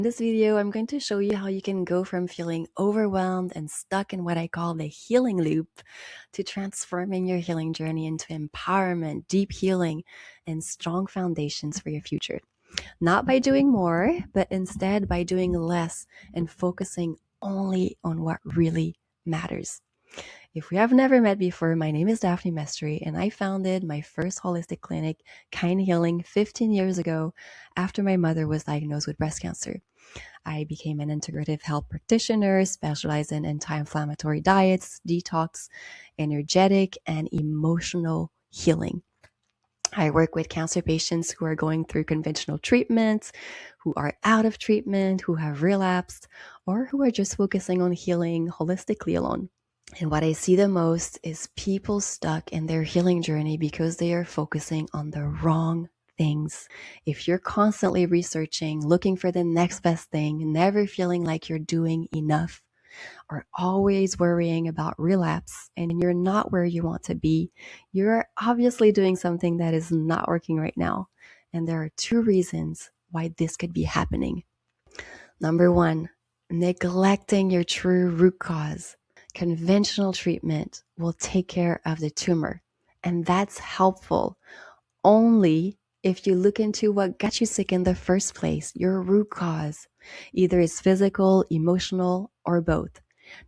In this video, I'm going to show you how you can go from feeling overwhelmed and stuck in what I call the healing loop to transforming your healing journey into empowerment, deep healing, and strong foundations for your future. Not by doing more, but instead by doing less and focusing only on what really matters. If we have never met before, my name is Daphne Mestry, and I founded my first holistic clinic, Kind Healing, 15 years ago after my mother was diagnosed with breast cancer. I became an integrative health practitioner, specialized in anti-inflammatory diets, detox, energetic, and emotional healing. I work with cancer patients who are going through conventional treatments, who are out of treatment, who have relapsed, or who are just focusing on healing holistically alone. And what I see the most is people stuck in their healing journey because they are focusing on the wrong things. If you're constantly researching, looking for the next best thing, never feeling like you're doing enough, or always worrying about relapse, and you're not where you want to be, you're obviously doing something that is not working right now. And there are two reasons why this could be happening. Number one, neglecting your true root cause. Conventional treatment will take care of the tumor, and that's helpful only if you look into what got you sick in the first place, your root cause. Either it's physical, emotional, or both.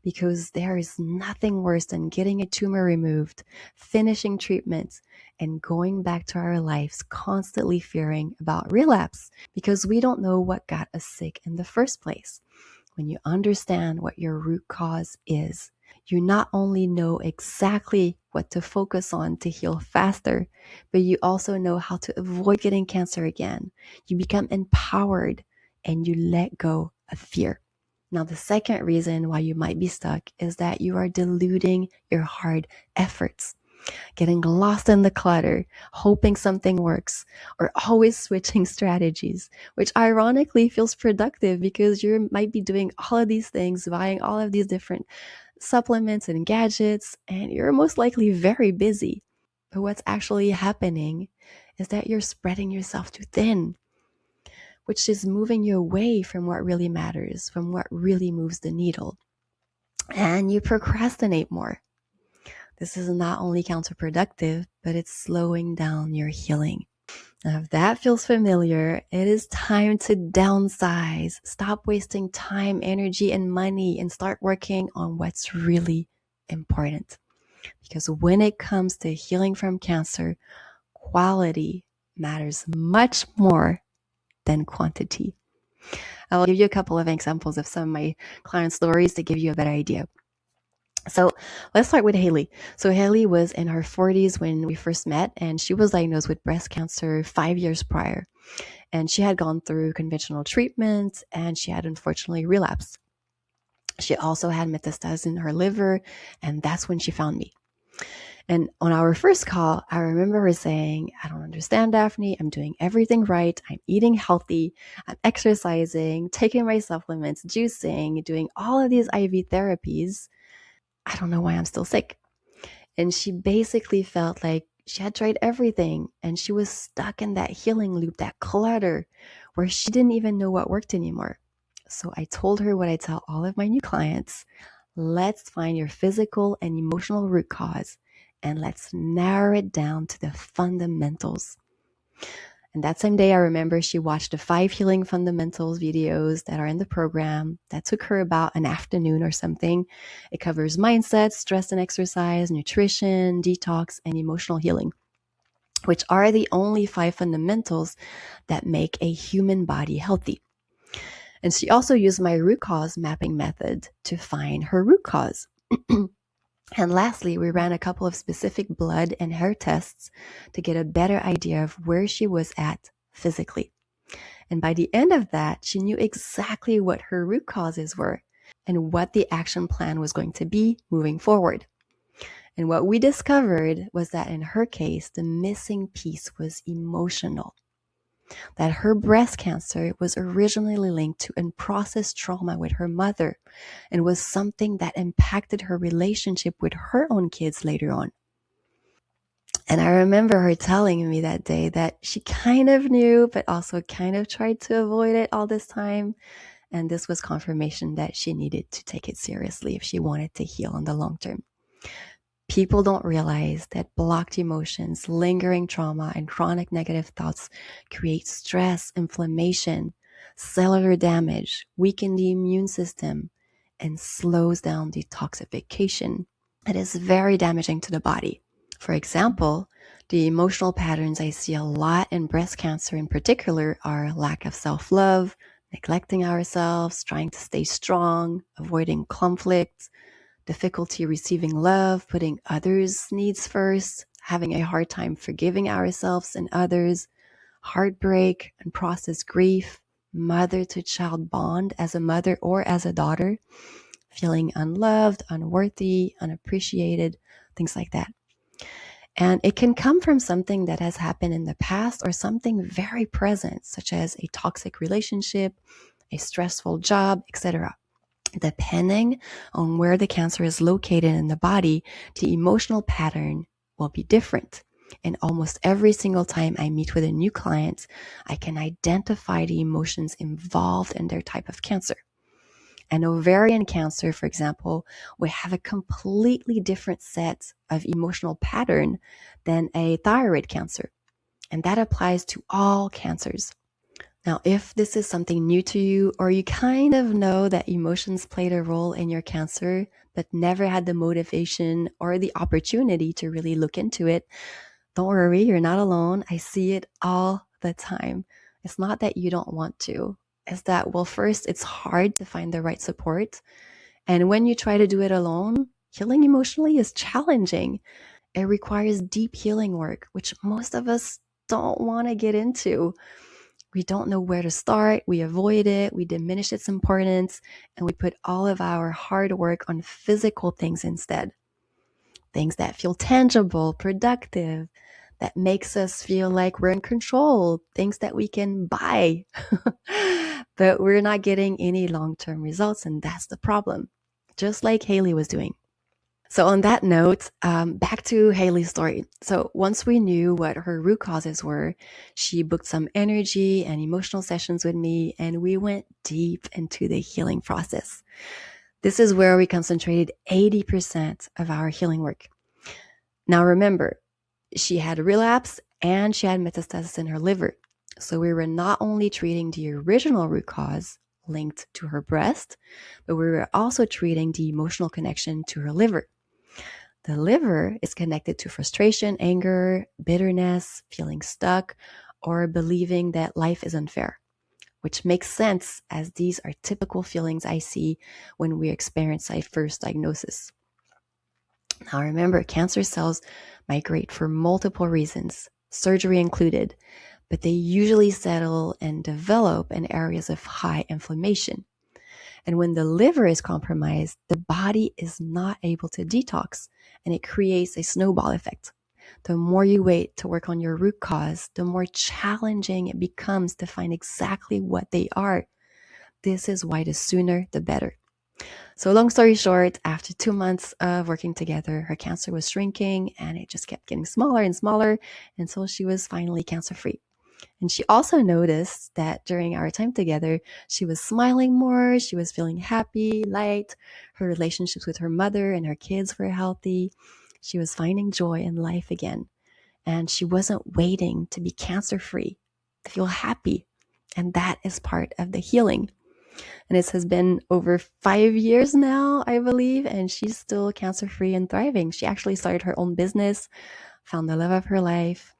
Because there is nothing worse than getting a tumor removed, finishing treatments, and going back to our lives constantly fearing about relapse because we don't know what got us sick in the first place. When you understand what your root cause is, you not only know exactly what to focus on to heal faster, but you also know how to avoid getting cancer again. You become empowered and you let go of fear. Now, the second reason why you might be stuck is that you are diluting your hard efforts, getting lost in the clutter, hoping something works, or always switching strategies, which ironically feels productive because you might be doing all of these things, buying all of these different supplements and gadgets, and you're most likely very busy. But what's actually happening is that you're spreading yourself too thin, which is moving you away from what really matters, from what really moves the needle. And you procrastinate more. This is not only counterproductive, but it's slowing down your healing. Now, if that feels familiar, it is time to downsize. Stop wasting time, energy, and money and start working on what's really important. Because when it comes to healing from cancer, quality matters much more than quantity. I'll give you a couple of examples of some of my client stories to give you a better idea. So let's start with Haley. So Haley was in her 40s when we first met, and she was diagnosed with breast cancer 5 years prior. And she had gone through conventional treatment, and she had unfortunately relapsed. She also had metastasis in her liver, and that's when she found me. And on our first call, I remember her saying, I don't understand, Daphne. I'm doing everything right. I'm eating healthy. I'm exercising, taking my supplements, juicing, doing all of these IV therapies. I don't know why I'm still sick. And she basically felt like she had tried everything and she was stuck in that healing loop, that clutter, where she didn't even know what worked anymore. So I told her what I tell all of my new clients: let's find your physical and emotional root cause and let's narrow it down to the fundamentals. And that same day, I remember she watched the 5 healing fundamentals videos that are in the program. That took her about an afternoon or something. It covers mindset, stress and exercise, nutrition, detox, and emotional healing, which are the only 5 fundamentals that make a human body healthy. And she also used my root cause mapping method to find her root cause. And lastly, we ran a couple of specific blood and hair tests to get a better idea of where she was at physically. And by the end of that, she knew exactly what her root causes were and what the action plan was going to be moving forward. And what we discovered was that in her case, the missing piece was emotional. That her breast cancer was originally linked to unprocessed trauma with her mother and was something that impacted her relationship with her own kids later on. And I remember her telling me that day that she kind of knew, but also kind of tried to avoid it all this time. And this was confirmation that she needed to take it seriously if she wanted to heal in the long term. People don't realize that blocked emotions, lingering trauma, and chronic negative thoughts create stress, inflammation, cellular damage, weaken the immune system, and slows down detoxification. It is very damaging to the body. For example, the emotional patterns I see a lot in breast cancer in particular are lack of self-love, neglecting ourselves, trying to stay strong, avoiding conflict, difficulty receiving love, putting others' needs first, having a hard time forgiving ourselves and others, heartbreak, unprocessed grief, mother to child bond as a mother or as a daughter, feeling unloved, unworthy, unappreciated, things like that. And it can come from something that has happened in the past or something very present, such as a toxic relationship, a stressful job, etc. Depending on where the cancer is located in the body, the emotional pattern will be different. And almost every single time I meet with a new client, I can identify the emotions involved in their type of cancer. An ovarian cancer, for example, will have a completely different set of emotional pattern than a thyroid cancer. And that applies to all cancers. Now, if this is something new to you, or you kind of know that emotions played a role in your cancer, but never had the motivation or the opportunity to really look into it, don't worry, you're not alone. I see it all the time. It's not that you don't want to. It's that, well, first, it's hard to find the right support. And when you try to do it alone, healing emotionally is challenging. It requires deep healing work, which most of us don't want to get into. We don't know where to start. We avoid it. We diminish its importance. And we put all of our hard work on physical things instead. Things that feel tangible, productive, that makes us feel like we're in control. Things that we can buy. But we're not getting any long-term results. And that's the problem. Just like Haley was doing. So on that note, back to Haley's story. So once we knew what her root causes were, she booked some energy and emotional sessions with me, and we went deep into the healing process. This is where we concentrated 80% of our healing work. Now remember, she had a relapse and she had metastasis in her liver. So we were not only treating the original root cause linked to her breast, but we were also treating the emotional connection to her liver. The liver is connected to frustration, anger, bitterness, feeling stuck, or believing that life is unfair, which makes sense as these are typical feelings I see when we experience a first diagnosis. Now remember, cancer cells migrate for multiple reasons, surgery included, but they usually settle and develop in areas of high inflammation. And when the liver is compromised, the body is not able to detox, and it creates a snowball effect. The more you wait to work on your root cause, the more challenging it becomes to find exactly what they are. This is why the sooner, the better. So long story short, after 2 months of working together, her cancer was shrinking and it just kept getting smaller and smaller until she was finally cancer-free. And she also noticed that during our time together, she was smiling more, she was feeling happy, light, her relationships with her mother and her kids were healthy. She was finding joy in life again. And she wasn't waiting to be cancer-free, to feel happy. And that is part of the healing. And it has been over 5 years now, I believe, and she's still cancer-free and thriving. She actually started her own business, found the love of her life.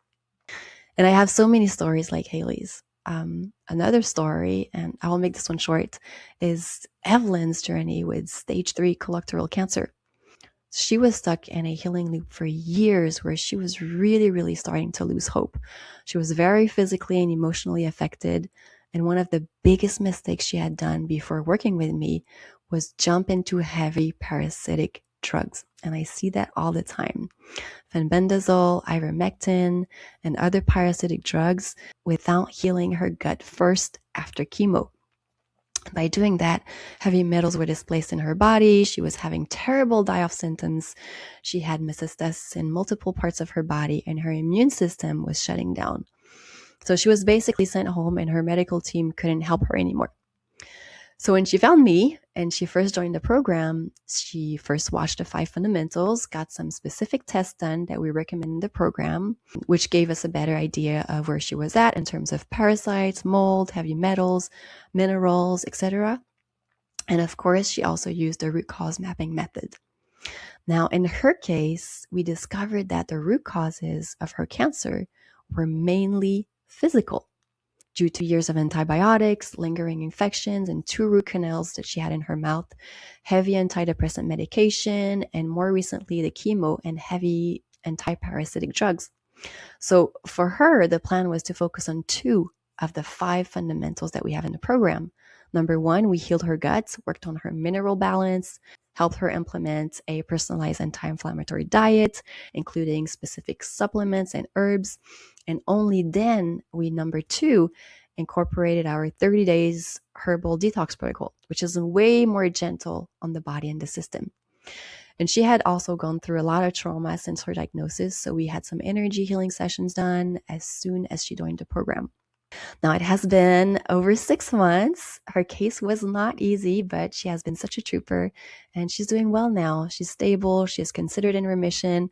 And I have so many stories like Haley's. Another story, and I will make this one short, is Evelyn's journey with stage 3 colorectal cancer. She was stuck in a healing loop for years where she was really, really starting to lose hope. She was very physically and emotionally affected. And one of the biggest mistakes she had done before working with me was jump into heavy parasitic drugs. And I see that all the time. Fenbendazole, ivermectin, and other parasitic drugs without healing her gut first after chemo. By doing that, heavy metals were displaced in her body. She was having terrible die-off symptoms. She had metastasis in multiple parts of her body, and her immune system was shutting down. So she was basically sent home, and her medical team couldn't help her anymore. So when she found me and she first joined the program, she first watched the 5 fundamentals, got some specific tests done that we recommend in the program, which gave us a better idea of where she was at in terms of parasites, mold, heavy metals, minerals, etc. And of course, she also used the root cause mapping method. Now, in her case, we discovered that the root causes of her cancer were mainly physical, due to years of antibiotics, lingering infections, and 2 root canals that she had in her mouth, heavy antidepressant medication, and more recently, the chemo and heavy antiparasitic drugs. So for her, the plan was to focus on 2 of the 5 fundamentals that we have in the program. Number 1, we healed her guts, worked on her mineral balance, helped her implement a personalized anti-inflammatory diet, including specific supplements and herbs. And only then we, number 2, incorporated our 30 days herbal detox protocol, which is way more gentle on the body and the system. And she had also gone through a lot of trauma since her diagnosis, so we had some energy healing sessions done as soon as she joined the program. Now, it has been over 6 months. Her case was not easy, but she has been such a trooper, and she's doing well now. She's stable, she's considered in remission,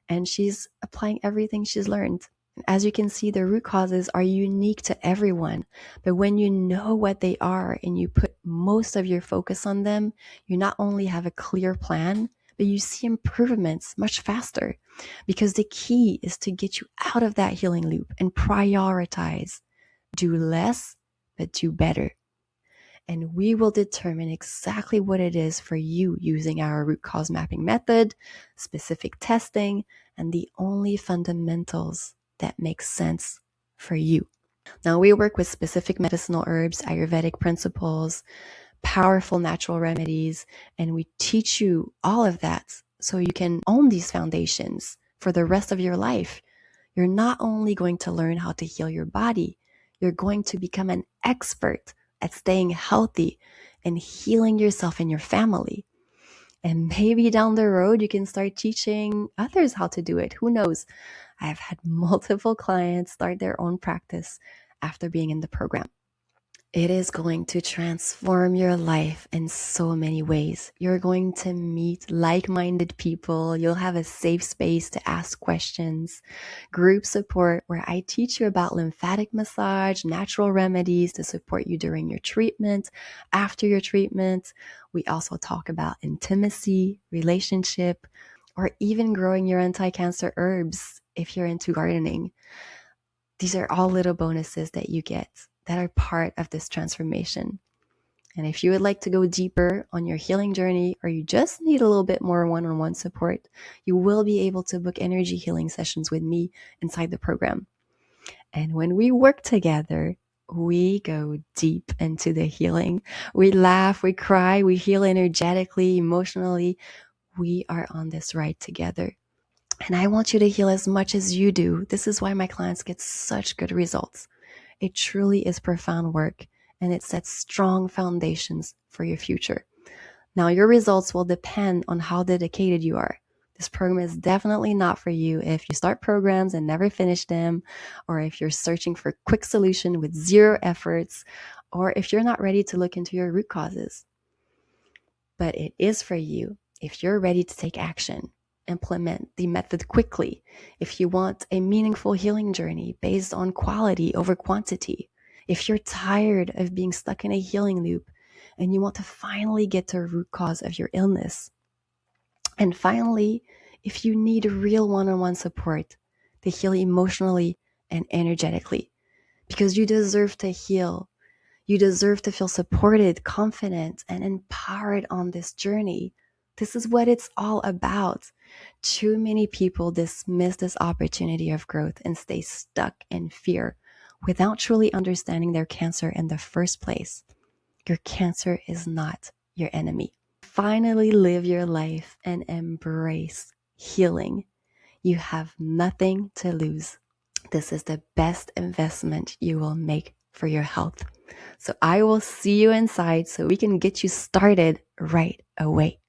and she's applying everything she's learned. As you can see, the root causes are unique to everyone, but when you know what they are and you put most of your focus on them, you not only have a clear plan, but you see improvements much faster, because the key is to get you out of that healing loop and prioritize. Do less, but do better. And we will determine exactly what it is for you using our root cause mapping method, specific testing, and the only fundamentals that make sense for you. Now, we work with specific medicinal herbs, Ayurvedic principles, powerful natural remedies, and we teach you all of that so you can own these foundations for the rest of your life. You're not only going to learn how to heal your body, you're going to become an expert at staying healthy and healing yourself and your family. And maybe down the road, you can start teaching others how to do it. Who knows? I've had multiple clients start their own practice after being in the program. It is going to transform your life in so many ways. You're going to meet like-minded people. You'll have a safe space to ask questions, group support where I teach you about lymphatic massage, natural remedies to support you during your treatment, after your treatment. We also talk about intimacy, relationship, or even growing your anti-cancer herbs if you're into gardening. These are all little bonuses that you get that are part of this transformation. And if you would like to go deeper on your healing journey, or you just need a little bit more one-on-one support, you will be able to book energy healing sessions with me inside the program. And when we work together, we go deep into the healing. We laugh, we cry, we heal energetically, emotionally. We are on this ride together. And I want you to heal as much as you do. This is why my clients get such good results. It truly is profound work, and it sets strong foundations for your future. Now, your results will depend on how dedicated you are. This program is definitely not for you if you start programs and never finish them, or if you're searching for a quick solution with zero efforts, or if you're not ready to look into your root causes. But it is for you if you're ready to take action, implement the method quickly, if you want a meaningful healing journey based on quality over quantity, if you're tired of being stuck in a healing loop and you want to finally get to the root cause of your illness. And finally, if you need real one-on-one support to heal emotionally and energetically, because you deserve to heal. You deserve to feel supported, confident, and empowered on this journey. This is what it's all about. Too many people dismiss this opportunity of growth and stay stuck in fear without truly understanding their cancer in the first place. Your cancer is not your enemy. Finally live your life and embrace healing. You have nothing to lose. This is the best investment you will make for your health. So I will see you inside so we can get you started right away.